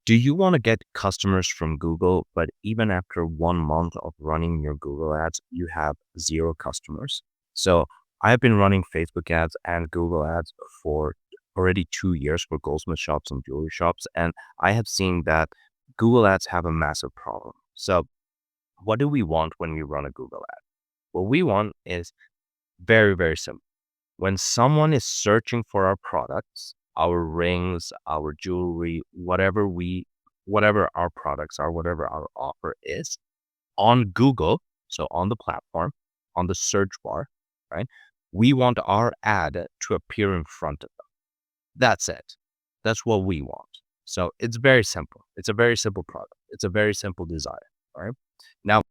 Do you want to get customers from Google, but even after 1 month of running your Google ads, you have zero customers? So I have been running Facebook ads and Google ads for already 2 years for goldsmith shops and jewelry shops. And I have seen that Google ads have a massive problem. So what do we want when we run a Google ad? What we want is very, very simple. When someone is searching for our products, our rings, our jewelry, whatever our products are, whatever our offer is on Google, so on the platform, on the search bar, right? We want our ad to appear in front of them. That's it. That's what we want. So it's very simple. It's a very simple product. It's a very simple design, right? Now,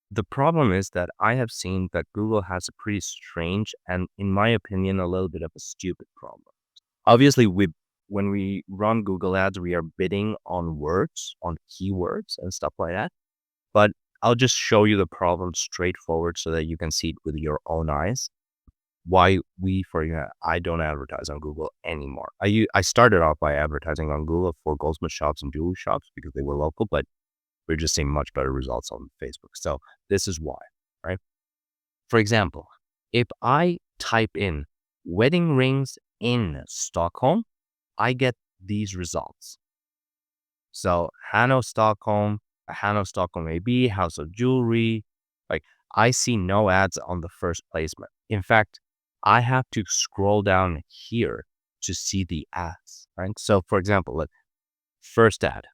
the problem is that I have seen that Google has a pretty strange and, in my opinion, a little bit of a stupid problem. Obviously, when we run Google ads, we are bidding on words, on keywords and stuff like that. But I'll just show you the problem straightforward so that you can see it with your own eyes. Why I don't advertise on Google anymore. I started off by advertising on Google for goldsmith shops and jewelry shops because they were local, but we're just seeing much better results on Facebook. So this is why, right? For example, if I type in wedding rings in Stockholm, I get these results. So Hanno Stockholm AB, House of Jewelry. Like I see no ads on the first placement. In fact, I have to scroll down here to see the ads, right? So for example, first ad.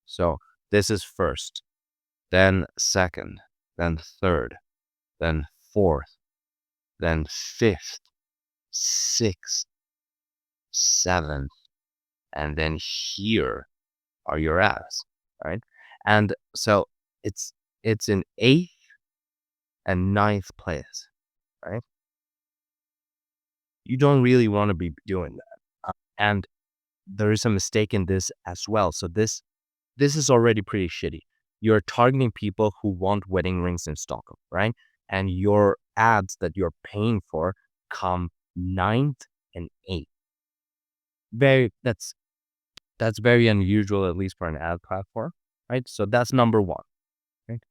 So this is first, then second, then third, then fourth, then fifth, sixth, seventh, and then here are your ads, right? And so it's it's in eighth and ninth place, right? You don't really want to be doing that. And there is a mistake in this as well. So this is already pretty shitty. You're targeting people who want wedding rings in Stockholm, right? And your ads that you're paying for come ninth and eighth. Very that's very unusual, at least for an ad platform, right? So that's number one. Right?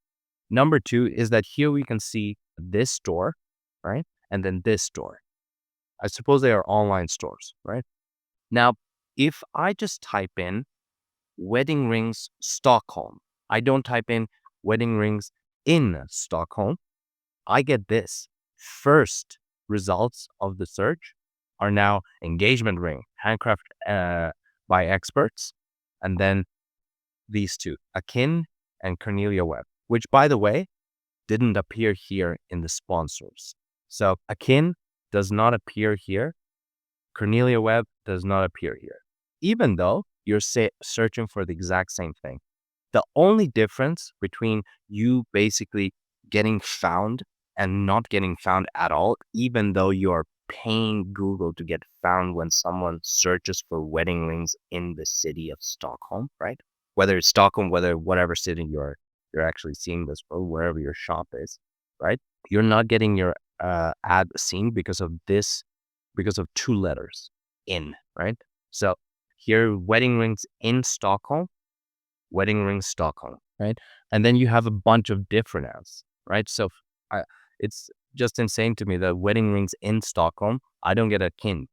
Number two is that here we can see this store, right? And then this store. I suppose they are online stores, right? Now, if I just type in wedding rings Stockholm, I don't type in wedding rings in Stockholm, I get this. First results of the search are now engagement ring, handcrafted by experts, and then these two, Akin and Cornelia Webb, which, by the way, didn't appear here in the sponsors. So Akin does not appear here. Cornelia Webb does not appear here, even though you're searching for the exact same thing. The only difference between you basically getting found and not getting found at all, even though you're paying Google to get found when someone searches for wedding rings in the city of Stockholm, right? Whether it's Stockholm, whatever city you're actually seeing this for, wherever your shop is, right? You're not getting your ad seen because of two letters in, right? So here, wedding rings in Stockholm, wedding ring Stockholm, right? And then you have a bunch of different ads, right? So I, it's just insane to me that wedding rings in Stockholm, I don't get a kin,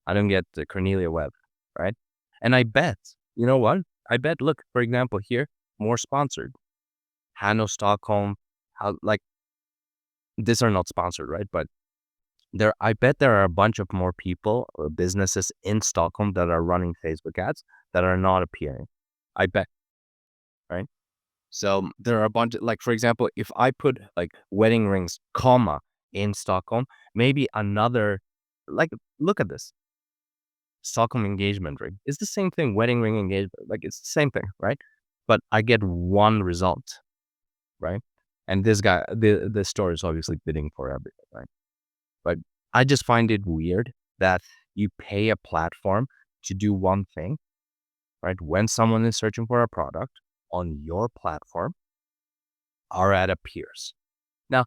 I don't get the Cornelia Webb, right? And I bet, you know what? I bet, look, for example, here, more sponsored. Hanno Stockholm, like, these are not sponsored, right? But I bet there are a bunch of more people or businesses in Stockholm that are running Facebook ads that are not appearing. I bet, right? So there are a bunch of, like, for example, if I put like wedding rings, comma, in Stockholm, maybe another, like, look at this. Stockholm engagement ring. It's the same thing, wedding ring engagement. Like, it's the same thing, right? But I get one result, right? And this store is obviously bidding for everything, right? But I just find it weird that you pay a platform to do one thing, right? When someone is searching for a product on your platform, our ad appears. Now,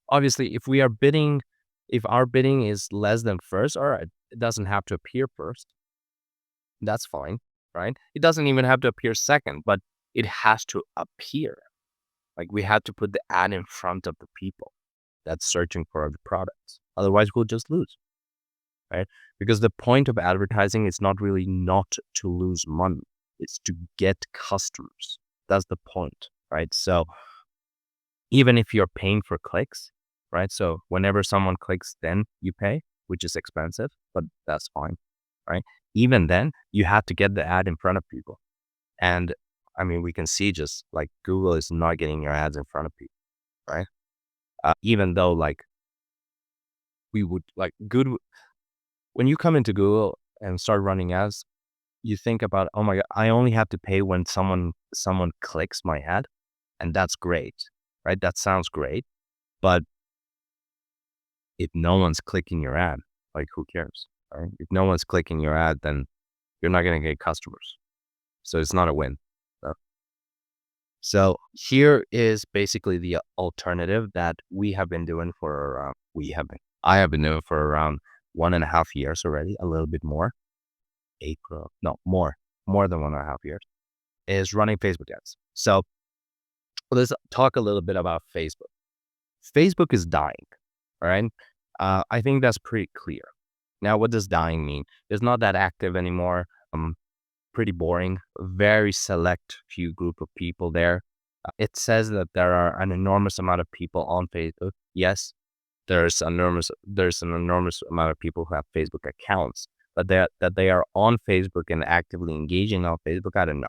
obviously, if our bidding is less than first, all right, it doesn't have to appear first. That's fine. right? It doesn't even have to appear second, but it has to appear. Like we have to put the ad in front of the people that's searching for the products. Otherwise, we'll just lose, right? Because the point of advertising is not really not to lose money. It's to get customers. That's the point, right? So even if you're paying for clicks, right? So whenever someone clicks, then you pay, which is expensive, but that's fine, right? Even then, you have to get the ad in front of people. And I mean, we can see just like Google is not getting your ads in front of people, right? Even though like we would like good, when you come into Google and start running ads, you think about, oh my God, I only have to pay when someone clicks my ad, and that's great, right? That sounds great. But if no one's clicking your ad, like who cares, right? If no one's clicking your ad, then you're not going to get customers. So it's not a win. So so here is basically the alternative that we have been doing for around, I have been doing for around 1.5 years already, a little bit more. April, no, more than 1.5 years, is running Facebook ads. So let's talk a little bit about Facebook. Facebook is dying, all right? I think that's pretty clear. Now, what does dying mean? It's not that active anymore. Pretty boring. Very select few group of people there. It says that there are an enormous amount of people on Facebook. Yes, there's an enormous amount of people who have Facebook accounts, but that they are on Facebook and actively engaging on Facebook, I don't know.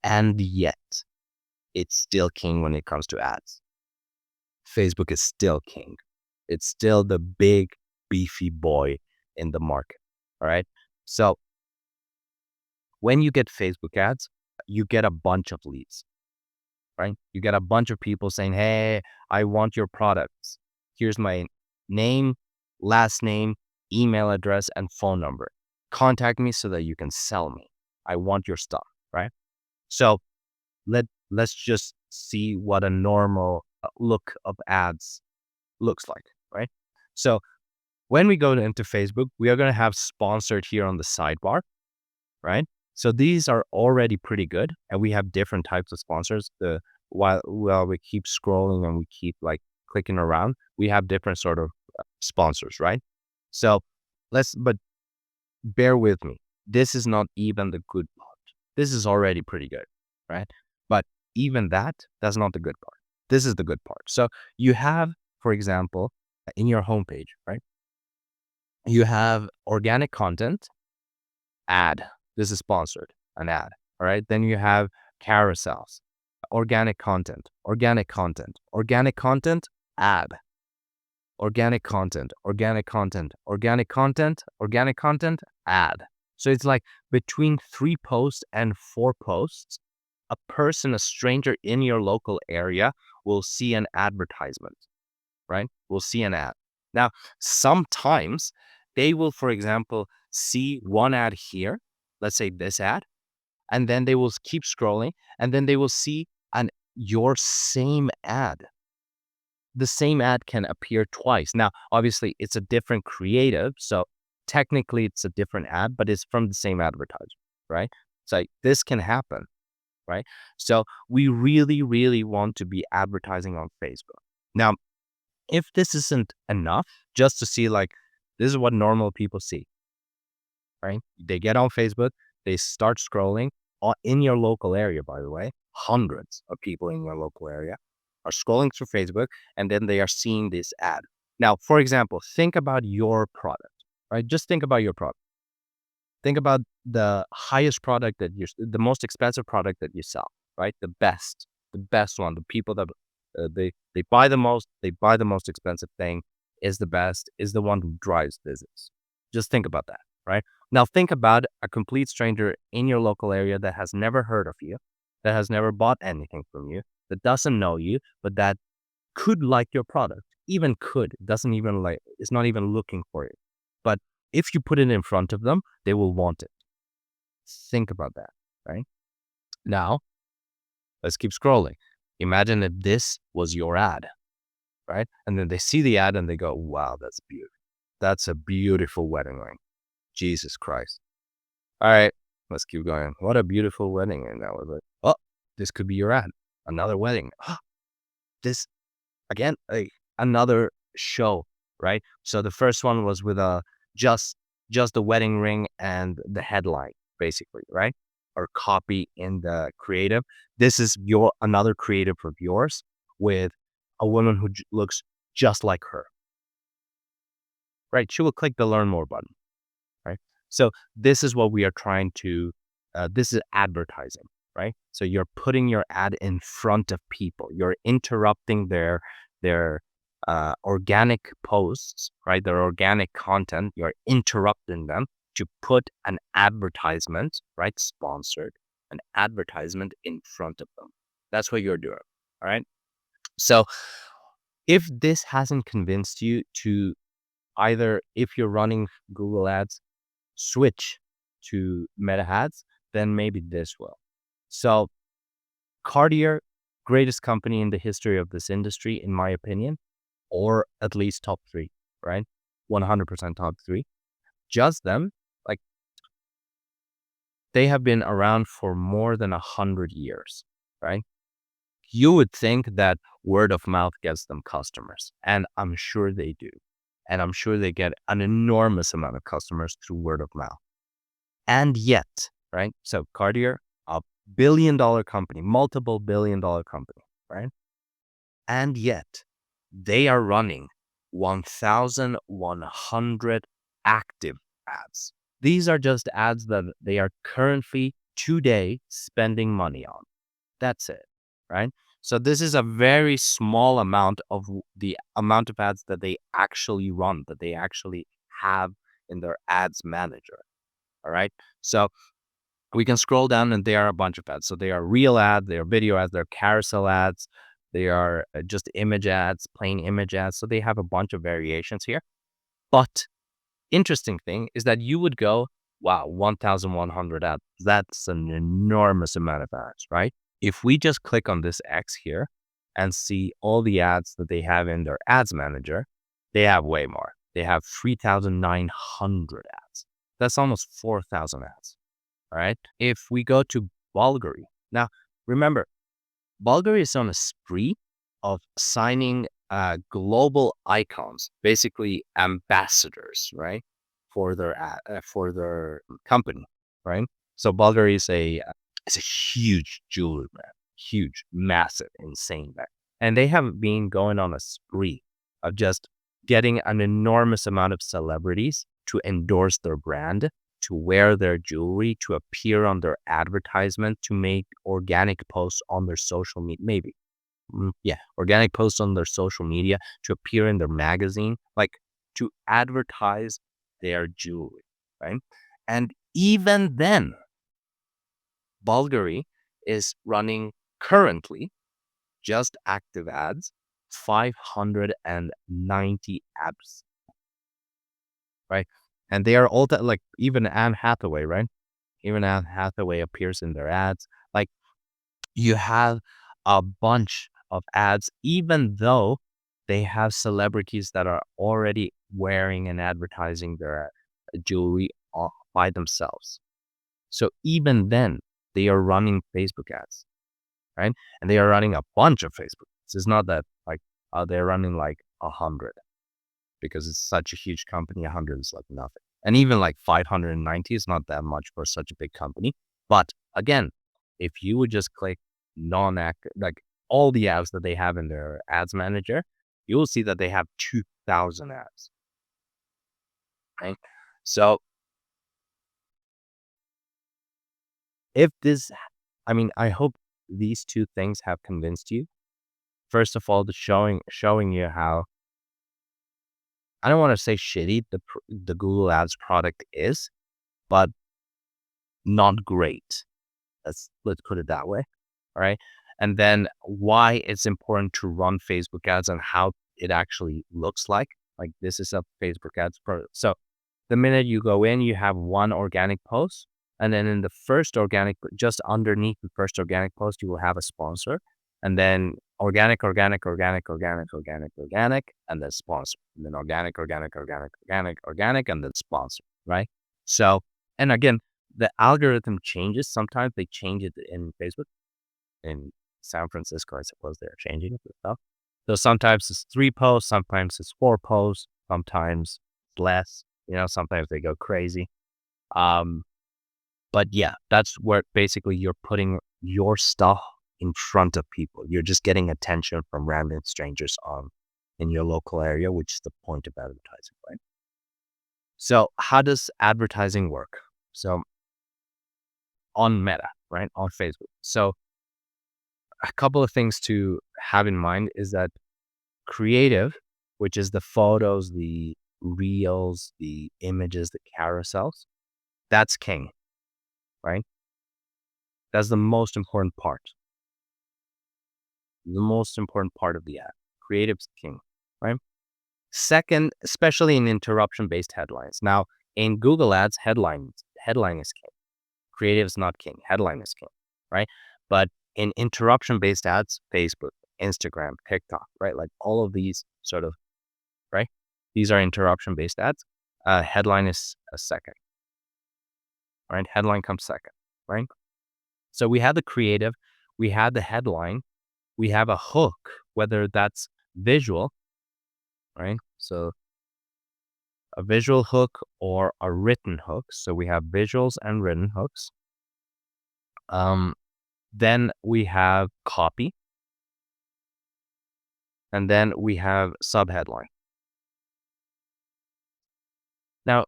And yet, it's still king when it comes to ads. Facebook is still king. It's still the big beefy boy in the market. All right. So when you get Facebook ads, you get a bunch of leads, right? You get a bunch of people saying, hey, I want your products. Here's my name, last name, email address, and phone number. Contact me so that you can sell me. I want your stuff, right? So let's just see what a normal look of ads looks like, right? So when we go into Facebook, we are going to have sponsored here on the sidebar, right? So these are already pretty good, and we have different types of sponsors. While we keep scrolling and we keep like clicking around, we have different sort of sponsors, right? So but bear with me. This is not even the good part. This is already pretty good, right? But even that's not the good part. This is the good part. So you have, for example, in your homepage, right? You have organic content, ad. This is sponsored, an ad. All right. Then you have carousels, organic content, organic content, organic content, ad, organic content, organic content, organic content, organic content, ad. So it's like between 3 posts and 4 posts, a person, a stranger in your local area will see an advertisement, right? Will see an ad. Now, sometimes they will, for example, see one ad here, let's say this ad, and then they will keep scrolling, and then they will see your same ad. The same ad can appear twice. Now, obviously, it's a different creative, so technically it's a different ad, but it's from the same advertiser, right? So this can happen, right? So we really, really want to be advertising on Facebook. Now, if this isn't enough, just to see like, this is what normal people see, right? They get on Facebook, they start scrolling in your local area, by the way, hundreds of people in your local area are scrolling through Facebook, and then they are seeing this ad. Now, for example, think about your product, right? Just think about your product. Think about the highest product the most expensive product that you sell, right? The best one, the people that they buy the most, they buy the most expensive thing, is the best, is the one who drives business. Just think about that, right? Now think about a complete stranger in your local area that has never heard of you, that has never bought anything from you, that doesn't know you, but that could like your product, even could, doesn't even like, is not even looking for it. But if you put it in front of them, they will want it. Think about that, right? Now, let's keep scrolling. Imagine if this was your ad, right? And then they see the ad and they go, wow, that's beautiful. That's a beautiful wedding ring. Jesus Christ. All right. Let's keep going. What a beautiful wedding. And I was like, oh, this could be your ad. Another wedding. This again, another show, right? So the first one was with a just just the wedding ring and the headline, basically, right? Or copy in the creative. This is your another creative of yours with a woman who looks just like her, right? She will click the learn more button, right? So this is what we are trying to. This is advertising, right? So you're putting your ad in front of people. You're interrupting their organic posts, right? Their organic content. You're interrupting them to put an advertisement, right? Sponsored, an advertisement in front of them. That's what you're doing, all right? So if this hasn't convinced you to either, if you're running Google Ads, switch to Meta Ads, then maybe this will. So Cartier, greatest company in the history of this industry, in my opinion, or at least top three, right? 100% top three. Just them, like they have been around for more than 100 years, right? You would think that word of mouth gets them customers, and I'm sure they do. And I'm sure they get an enormous amount of customers through word of mouth. And yet, right? So Cartier, a billion-dollar company, multiple billion-dollar company, right? And yet, they are running 1,100 active ads. These are just ads that they are currently today spending money on. That's it, right? So this is a very small amount of the amount of ads that they actually run, that they actually have in their ads manager. All right. So we can scroll down and there are a bunch of ads. So they are real ads, they are video ads, they're carousel ads, they are just image ads, plain image ads. So they have a bunch of variations here. But interesting thing is that you would go, wow, 1,100 ads. That's an enormous amount of ads, right? If we just click on this X here and see all the ads that they have in their ads manager, they have way more. They have 3,900 ads. That's almost 4,000 ads. All right. If we go to Bulgari, now remember, Bulgari is on a spree of signing global icons, basically ambassadors, right, for for their company, right? So Bulgari is a huge jewelry brand, huge, massive, insane brand, and they have been going on a spree of just getting an enormous amount of celebrities to endorse their brand, to wear their jewelry, to appear on their advertisement, to make organic posts on their social media, maybe. Yeah, organic posts on their social media, to appear in their magazine, like to advertise their jewelry, right? And even then, Bulgari is running currently just active ads, 590 ads, right? And they are all like even Anne Hathaway, right? Even Anne Hathaway appears in their ads. Like you have a bunch of ads, even though they have celebrities that are already wearing and advertising their jewelry by themselves. So even then, they are running Facebook ads, right? And they are running a bunch of Facebook ads. It's not that like they're running like 100 because it's such a huge company. 100 is like nothing. And even like 590 is not that much for such a big company. But again, if you would just click non-active, like all the ads that they have in their ads manager, you will see that they have 2,000 ads. Right? So if this, I mean, I hope these two things have convinced you. First of all, the showing you how, I don't want to say shitty the Google Ads product is, but not great. Let's put it that way. All right. And then why it's important to run Facebook ads and how it actually looks like. Like this is a Facebook ads product. So the minute you go in, you have one organic post. And then in the first organic, just underneath the first organic post, you will have a sponsor. And then organic, organic, organic, organic, organic, organic, and then sponsor. And then organic, organic, organic, organic, organic, and then sponsor. Right. So, and again, the algorithm changes. Sometimes they change it in Facebook. In San Francisco, I suppose they're changing it and stuff. So sometimes it's 3 posts, sometimes it's 4 posts, sometimes less, sometimes they go crazy. Um, but yeah, that's where basically you're putting your stuff in front of people. You're just getting attention from random strangers in your local area, which is the point of advertising, right? So how does advertising work? So on Meta, right? On Facebook. So a couple of things to have in mind is that creative, which is the photos, the reels, the images, the carousels, that's king, right? That's the most important part. The most important part of the ad. Creative's king, right? Second, especially in interruption-based headlines. Now, in Google Ads, headline is king. Creative is not king. Headline is king, right? But in interruption-based ads, Facebook, Instagram, TikTok, right? Like all of these sort of, right? These are interruption-based ads. Headline is a second, right? Headline comes second, right? So we have the creative, we have the headline, we have a hook, whether that's visual, right? So a visual hook or a written hook. So we have visuals and written hooks. Then we have copy, and then we have subheadline. Now,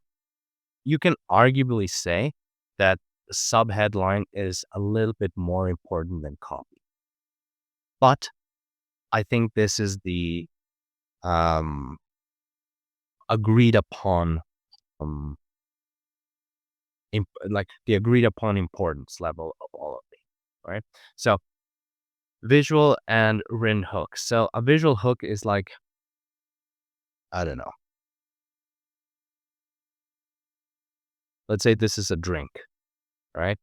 you can arguably say that the subheadline is a little bit more important than copy. But I think this is the um, agreed upon, like the agreed upon importance level of all of these, right? So visual and written hook. So a visual hook is like, I don't know. Let's say this is a drink, right?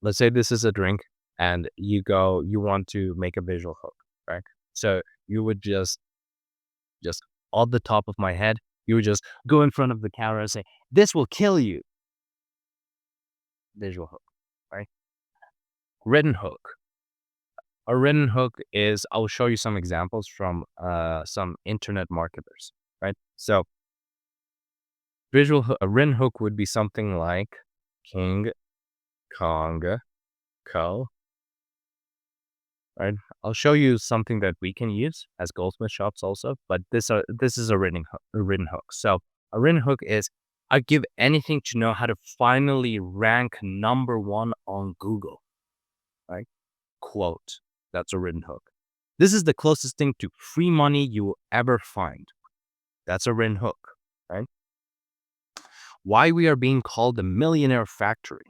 Let's say this is a drink and you want to make a visual hook, right? So you would just off the top of my head, you would just go in front of the camera and say, "This will kill you." Visual hook, right? Written hook. A written hook is, I'll show you some examples from some internet marketers, right? So a written hook would be something like King Kong Co. Right? I'll show you something that we can use as Goldsmith shops also, but this is a written hook. So a written hook is, I give anything to know how to finally rank number one on Google. Right? Quote. That's a written hook. This is the closest thing to free money you will ever find. That's a written hook, right? Why we are being called the millionaire factory.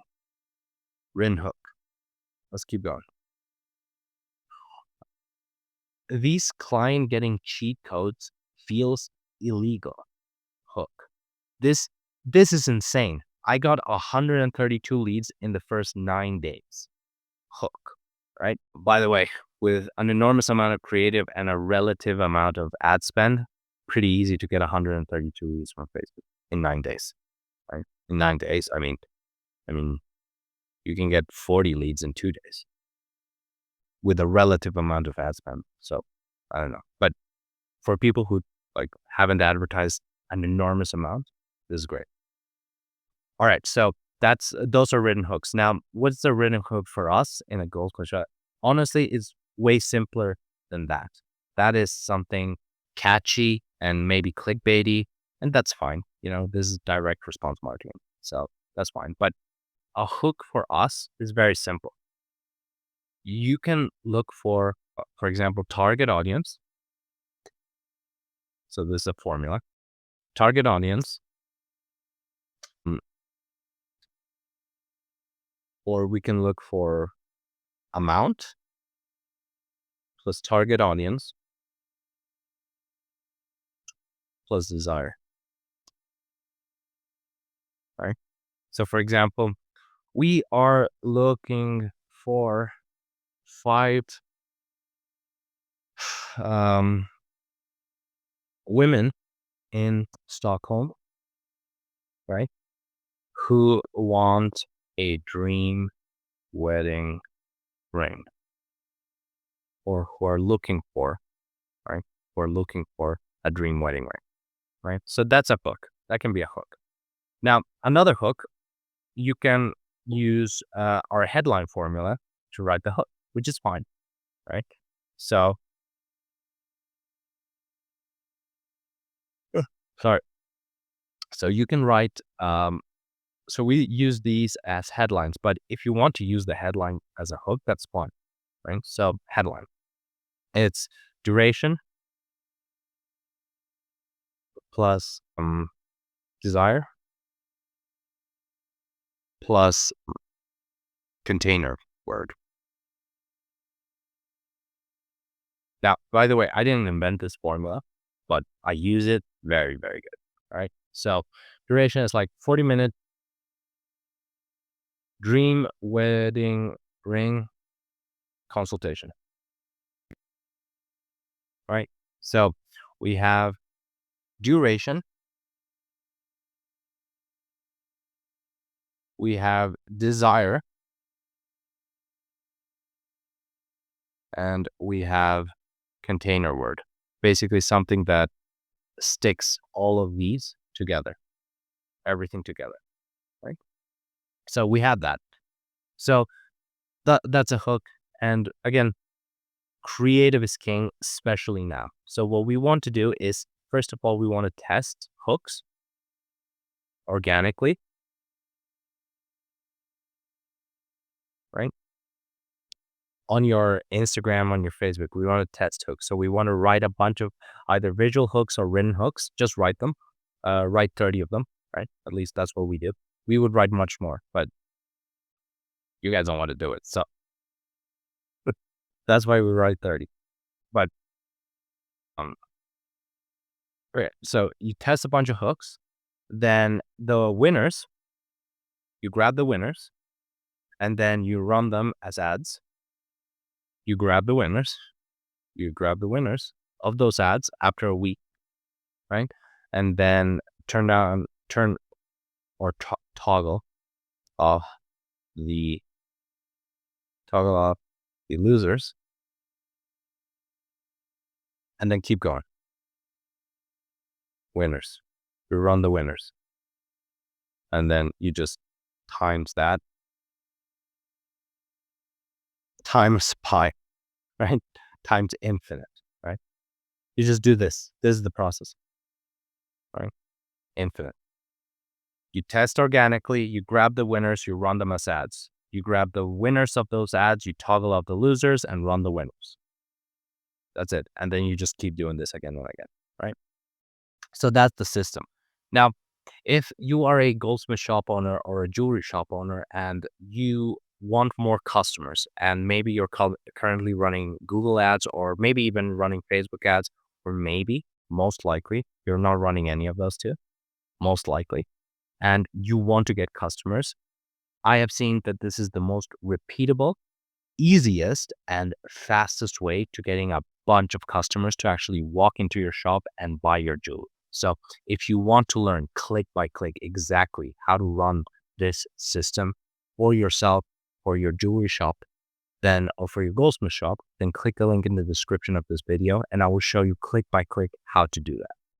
Written hook. Let's keep going. These client getting cheat codes feels illegal. Hook. This is insane. I got 132 leads in the first 9 days. Hook, right? By the way, with an enormous amount of creative and a relative amount of ad spend, pretty easy to get 132 leads from Facebook in 9 days, right? In 9 days, I mean, you can get 40 leads in 2 days with a relative amount of ad spend. So I don't know, but for people who like haven't advertised an enormous amount, this is great. All right, so those are written hooks. Now, what's the written hook for us in a gold clutch shot? Honestly, it's way simpler than that. That is something catchy and maybe clickbaity, and that's fine. This is direct response marketing, so that's fine. But a hook for us is very simple. You can look for example, target audience. So this is a formula. Target audience, or we can look for amount plus target audience plus desire. Right? So for example, we are looking for 5 women in Stockholm, right? who want a dream wedding ring, or who are looking for, right? Who are looking for a dream wedding ring, right? So that's a hook. That can be a hook. Now, another hook, you can use our headline formula to write the hook, which is fine, right? So, sorry. So you can write, so we use these as headlines, but if you want to use the headline as a hook, that's fine, right? So headline, it's duration plus desire plus container word. Now, by the way, I didn't invent this formula, but I use it very, very good. All right. So duration is like 40-minute dream wedding ring consultation. Right. So we have duration, we have desire, and we have container word. Basically something that sticks all of these together, everything together. Right. So we have that. So that's a hook. And again, creative is king, especially now. So what we want to do is, first of all, we want to test hooks organically, right? On your Instagram, on your Facebook, we want to test hooks. So we want to write a bunch of either visual hooks or written hooks. Just write them. Write 30 of them, right? At least that's what we do. We would write much more, but you guys don't want to do it. So that's why we write 30. But um, okay, so you test a bunch of hooks, then the winners, you grab the winners, and then you run them as ads. You grab the winners, you grab the winners of those ads after a week, right? And then turn or toggle off the losers, and then keep going. Winners, you run the winners, and then you just times that times pi, right? Times infinite, right? You just do this. This is the process, right? Infinite. You test organically, you grab the winners, you run them as ads. You grab the winners of those ads, you toggle out the losers and run the winners. That's it. And then you just keep doing this again and again, right? So that's the system. Now, if you are a goldsmith shop owner or a jewelry shop owner and you want more customers, and maybe you're currently running Google ads, or maybe even running Facebook ads, or maybe most likely you're not running any of those two, most likely, and you want to get customers, I have seen that this is the most repeatable, easiest, and fastest way to getting a bunch of customers to actually walk into your shop and buy your jewelry. So if you want to learn click by click exactly how to run this system for yourself, for your jewelry shop, then, or for your goldsmith shop, then click the link in the description of this video and I will show you click by click how to do that.